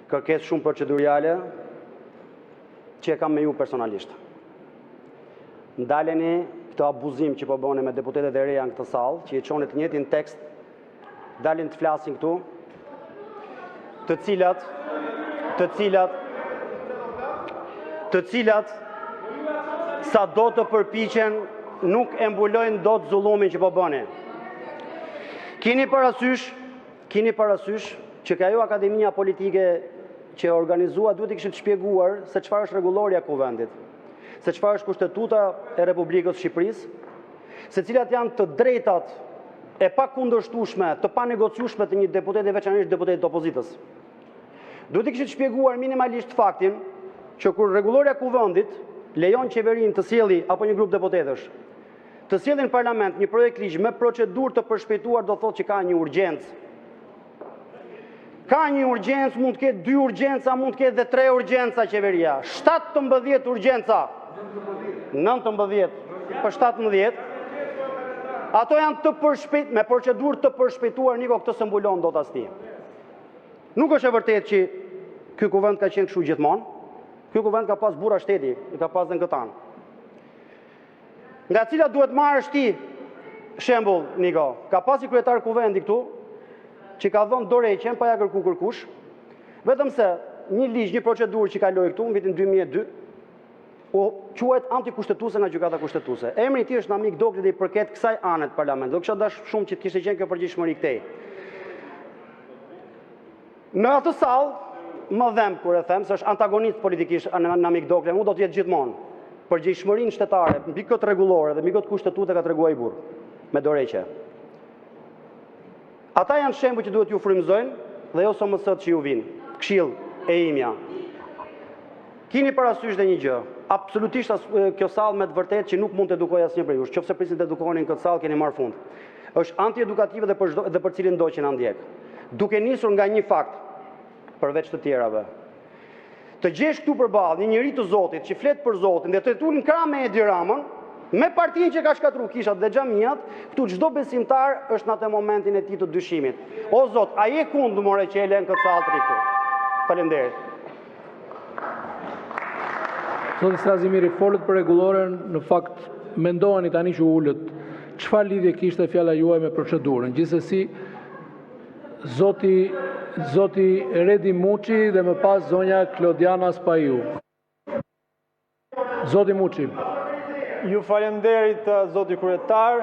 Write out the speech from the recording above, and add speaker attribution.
Speaker 1: kërkesë shumë procedurale që e kam me ju personalisht. Ndaleni këtë abuzim që po bëni me deputetet e reja në këtë sallë, që i çoni të njëjtin tekst, dalin të flasin këtu, të cilat sa do të përpiqen nuk e mbulojnë dot zullumin që po bëni. Kini parasysh që ka ajo akademia politike që e organizua duhet i kishit shpjeguar se çfarë është rregulloria e kuvendit, se çfarë është Kushtetuta e Republikës së Shqipërisë, se cilat janë të drejtat e pakundërshtueshme, të panegociueshme të një deputeti, veçanërisht deputetit të opozitës. Duhet i kishit shpjeguar minimalisht faktin që kur rregulloria e kuvendit lejon qeverinë të sjellë apo një grup deputetësh të sjellin në parlament një projekt ligj me procedurë të përshpejtuar, do thotë që ka një urgjencë. Ka një urgjencë, mund të ketë 2 urgjenca, mund të ketë dhe 3 urgjenca qeveria. 17 urgjenca. 19 për 17. Ato janë të përshpejt, me procedurë të përshpejtuar, Niko, këtë së mbulon dot as ti. Nuk është e vërtetë që ky kuvend ka qenë kështu gjithmonë. Ky kuvend ka pas burra shteti, ka pas dhe në këtë anë. Nga cilat duhet marrësh ti shembull, Niko, ka pasi kryetar kuvendi këtu, që ka dhënë dorëheqjen pa ja kërkuar kërkush, vetëm se një ligj, një procedurë që kaloi këtu në vitin 2002, u quhet antikushtetuese nga gjykata kushtetuese. Emri i tij është Namik Dokli dhe i përket kësaj ane të parlamentit. Do kisha dashur shumë që të kishte qenë kjo përgjegjësimë këtej. Në atë sallë, më dhem kur e them, se është antagonist politikisht Namik Dokli, mu do të jetë gjithmonë. Përgjegjësinë shtetare mbi këtë rregullore dhe mbi këtë kushtetuese ka treguar i burr me dorëheqje. Ata janë shembull që duhet ju frymëzojnë dhe jo SMS-t që ju vinë. Këshill e imja. Kini parasysh dhe një gjë. Absolutisht kjo sallë me të vërtetë që nuk mund të edukojë asnjë prej jush. Nëse prisni të edukoheni në këtë sallë keni marrë fund. Është antiedukative dhe për cilin do që na ndjek. Duke nisur nga një fakt përveç të tjerave. Të gjesh këtu përballë një njerëz të Zotit që flet për Zotin dhe të tulin krah me Edi Ramën, me partinë që ka shkatruar kishat dhe xhamiat, këtu çdo besimtar është në atë momentin e tij të dyshimit. O Zot, a je kundër more që e lën këtë sallë të këtu? Faleminderit.
Speaker 2: Zoti Strazimiri, folët për rregulloren, në fakt mendoheni tani që ulët, çfarë lidhje kishte fjala juaj me procedurën? Gjithsesi, Zoti Redi Muçi dhe më pas zonja Klodiana Spaju. Zoti Muçi.
Speaker 3: Ju falenderit, zoti kryetar.